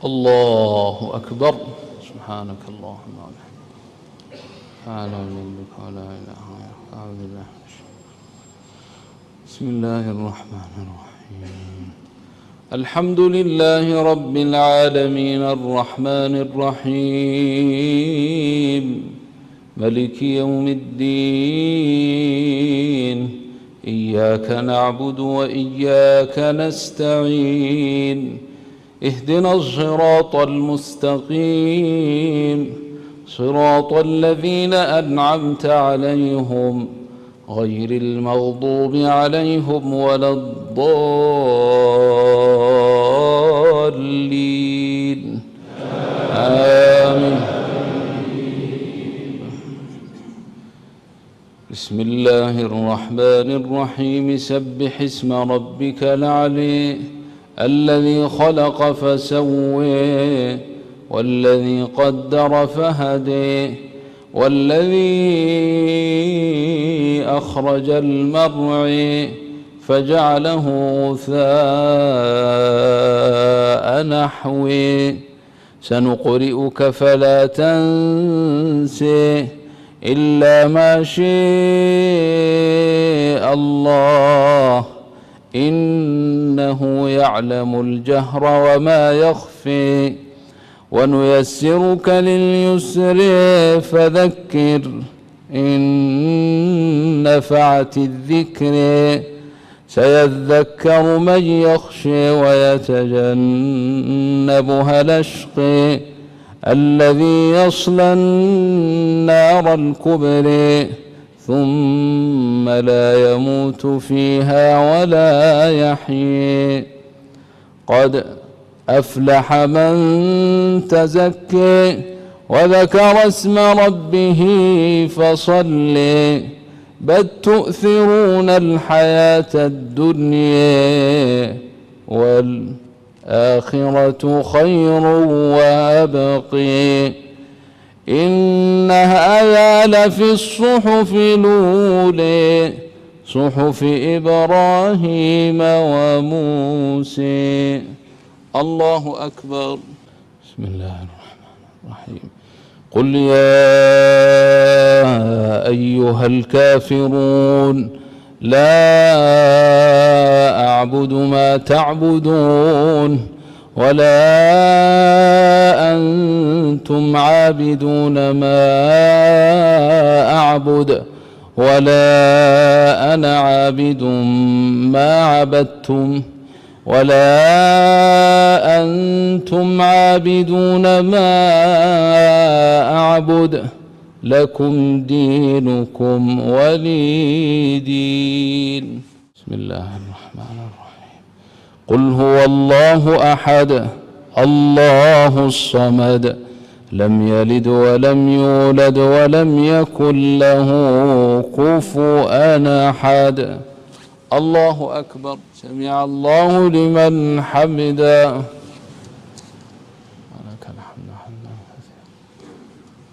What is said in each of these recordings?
الله أكبر. سبحانك اللهم وبحمدك لا إله إلا أنت ولا إله غيرك أعوذ بالله. بسم الله الرحمن الرحيم. الحمد لله رب العالمين الرحمن الرحيم ملك يوم الدين. إياك نعبد وإياك نستعين. اهدنا الصراط المستقيم صراط الذين أنعمت عليهم غير المغضوب عليهم ولا الضالين. آمين. بسم الله الرحمن الرحيم. سبح اسم ربك الأعلى الذي خلق فسوى والذي قدر فهدى والذي أخرج المرعى فجعله غثاء نحوه. سنقرئك فلا تنسى إلا ما شاء الله إنه يعلم الجهر وما يخفي. ونيسرك لليسر فذكر إن نفعت الذكر. سيذكر من يخشى ويتجنبها الأشقى الذي يصلى النار الكبرى ثم لا يموت فيها ولا يحيى. قد أفلح من تزكى وذكر اسم ربه فصلى. بل تؤثرون الحياة الدنيا والآخرة خير وأبقى. إن هذا لفي الصحف الأولى صحف إبراهيم وموسى. الله أكبر. بسم الله الرحمن الرحيم. قل يا أيها الكافرون لا أعبد ما تعبدون ولا أنتم عابدون ما أعبد ولا أنا عابد ما عبدتم ولا أنتم عابدون ما أعبد لكم دينكم ولي دين. بسم الله الرحمن الرحيم. قل هو الله أحد الله الصمد لم يلد ولم يولد ولم يكن له كفوا أحد. الله أكبر. سمع الله لمن حمده. ولك الحمد حمدا كثيرا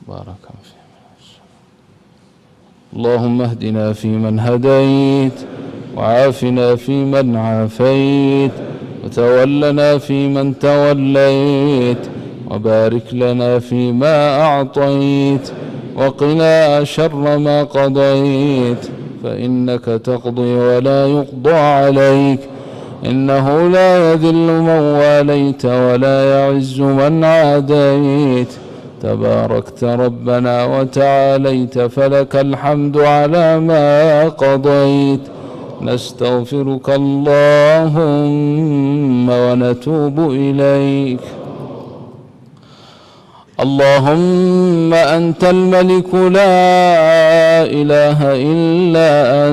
بارك فيه. اللهم اهدنا فيمن هديت وعافنا فيمن عافيت وتولنا فيمن توليت وبارك لنا فيما أعطيت وقنا شر ما قضيت فإنك تقضي ولا يقضى عليك إنه لا يذل من واليت ولا يعز من عاديت. تباركت ربنا وتعاليت فلك الحمد على ما قضيت. نستغفرك اللهم ونتوب إليك. اللهم أنت الملك لا إله إلا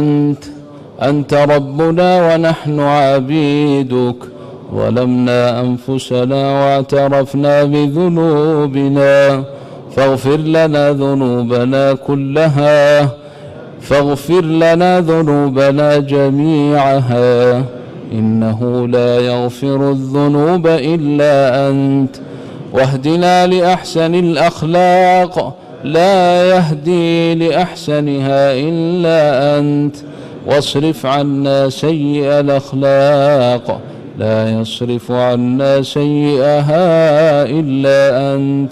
أنت ربنا ونحن عبيدك. ظلمنا أنفسنا واعترفنا بذنوبنا فاغفر لنا ذنوبنا كلها فاغفر لنا ذنوبنا جميعها إنه لا يغفر الذنوب إلا أنت. واهدنا لأحسن الأخلاق لا يهدي لأحسنها إلا أنت. واصرف عنا سيئ الأخلاق لا يصرف عنا سيئها إلا أنت.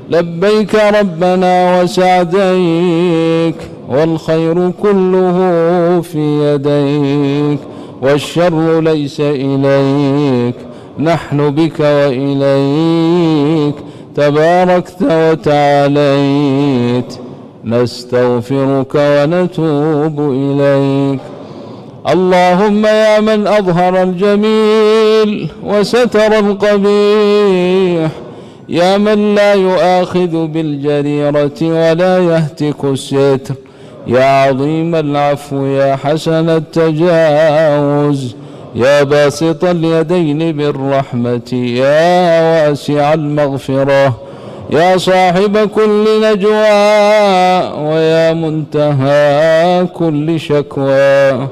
لبيك ربنا وسعديك، والخير كله في يديك، والشر ليس إليك، نحن بك وإليك تباركت وتعاليت، نستغفرك ونتوب إليك. اللهم يا من أظهر الجميل وستر القبيح، يا من لا يؤاخذ بالجريرة ولا يهتك الستر، يا عظيم العفو، يا حسن التجاوز، يا باسط اليدين بالرحمة، يا واسع المغفرة، يا صاحب كل نجوى، ويا منتهى كل شكوى،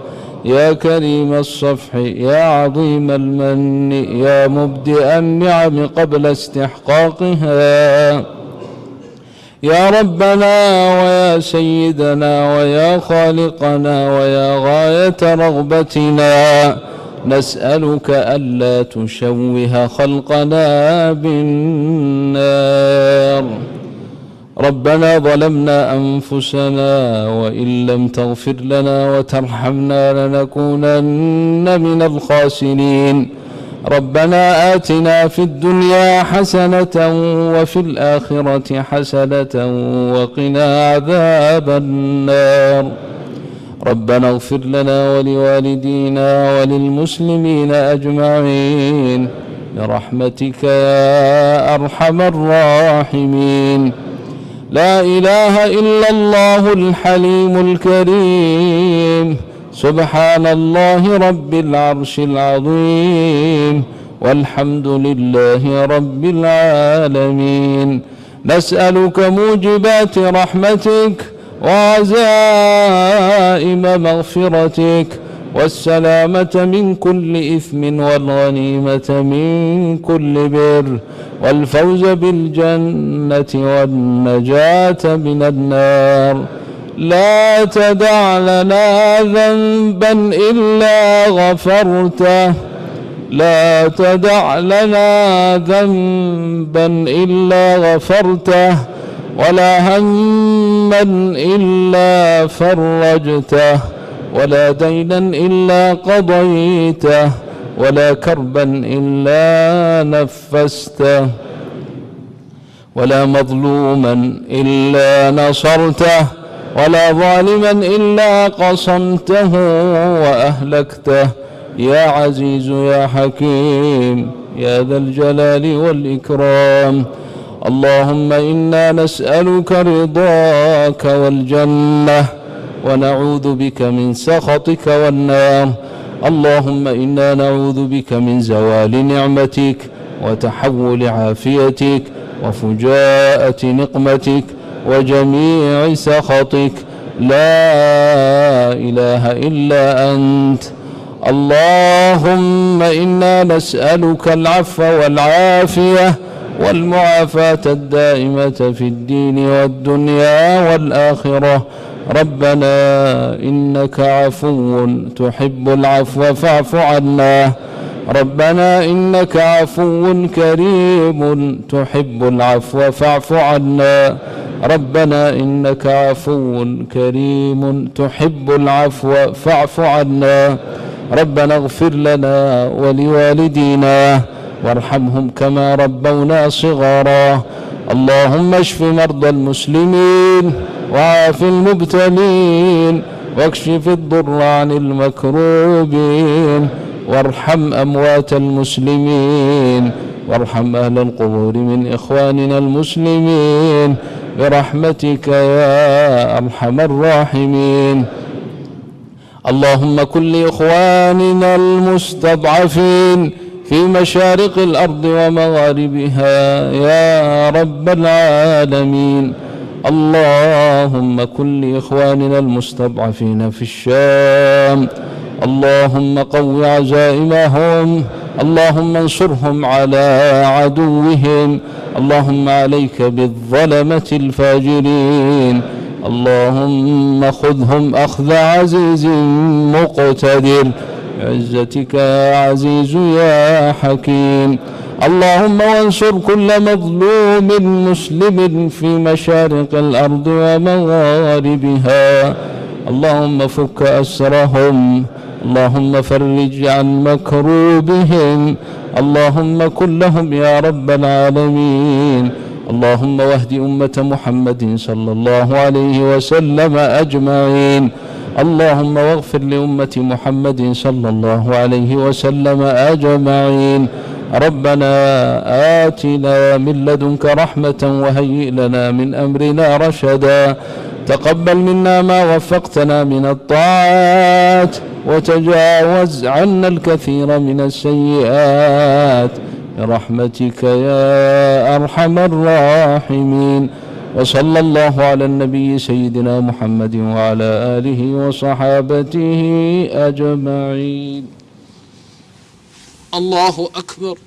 يا كريم الصفح، يا عظيم المن، يا مبدئ النعم قبل استحقاقها، يا ربنا ويا سيدنا ويا خالقنا ويا غاية رغبتنا، نسألك ألا تشوه خلقنا بالنار. ربنا ظلمنا أنفسنا، وإن لم تغفر لنا وترحمنا لنكونن من الخاسرين. ربنا آتنا في الدنيا حسنة وفي الآخرة حسنة وقنا عذاب النار. ربنا اغفر لنا ولوالدينا وللمسلمين أجمعين برحمتك يا أرحم الراحمين. لا إله إلا الله الحليم الكريم، سبحان الله رب العرش العظيم، والحمد لله رب العالمين. نسألك موجبات رحمتك وعزائم مغفرتك، والسلامة من كل إثم، والغنيمة من كل بر، والفوز بالجنة، والنجاة من النار. لا تدع لنا ذنبا إلا غفرته، لا تدع لنا ذنبا إلا غفرته، ولا هما إلا فرجته، ولا دينا إلا قضيته، ولا كربا إلا نفسته، ولا مظلوما إلا نصرته، ولا ظالما إلا قصمته وأهلكته، يا عزيز يا حكيم يا ذا الجلال والإكرام. اللهم إنا نسألك رضاك والجنة، ونعوذ بك من سخطك والنار. اللهم إنا نعوذ بك من زوال نعمتك، وتحول عافيتك، وفجاءة نقمتك، وجميع سخطك. لا إله إلا أنت. اللهم إنا نسألك العفو والعافية والمعافاة الدائمة في الدين والدنيا والآخرة. ربنا إنك عفو تحب العفو فاعف عنا. ربنا إنك عفو كريم تحب العفو فاعف عنا. ربنا إنك عفو كريم تحب العفو فاعف عنا. ربنا اغفر لنا ولوالدينا وارحمهم كما ربونا صغارا. اللهم اشف مرضى المسلمين وعاف المبتلين واكشف الضر عن المكروبين، وارحم أموات المسلمين، وارحم أهل القبور من إخواننا المسلمين برحمتك يا أرحم الراحمين. اللهم كن لإخواننا المستضعفين في مشارق الأرض ومغاربها يا رب العالمين. اللهم كن لإخواننا المستضعفين في الشام، اللهم قو عزائمهم، اللهم انصرهم على عدوهم، اللهم عليك بالظلمة الفاجرين، اللهم خذهم أخذ عزيز مقتدر بعزتك يا عزيز يا حكيم. اللهم وانصر كل مظلوم مسلم في مشارق الأرض ومغاربها. اللهم فك أسرهم، اللهم فرج عن مكروبهم، اللهم كن لهم يا رب العالمين. اللهم واهد أمة محمد صلى الله عليه وسلم أجمعين. اللهم واغفر لأمة محمد صلى الله عليه وسلم أجمعين. ربنا آتنا من لدنك رحمة وهيئ لنا من أمرنا رشدا. تقبل منا ما وفقتنا من الطاعات، وتجاوز عنا الكثير من السيئات برحمتك يا أرحم الراحمين. وصلى الله على النبي سيدنا محمد وعلى آله وصحابته أجمعين. الله أكبر.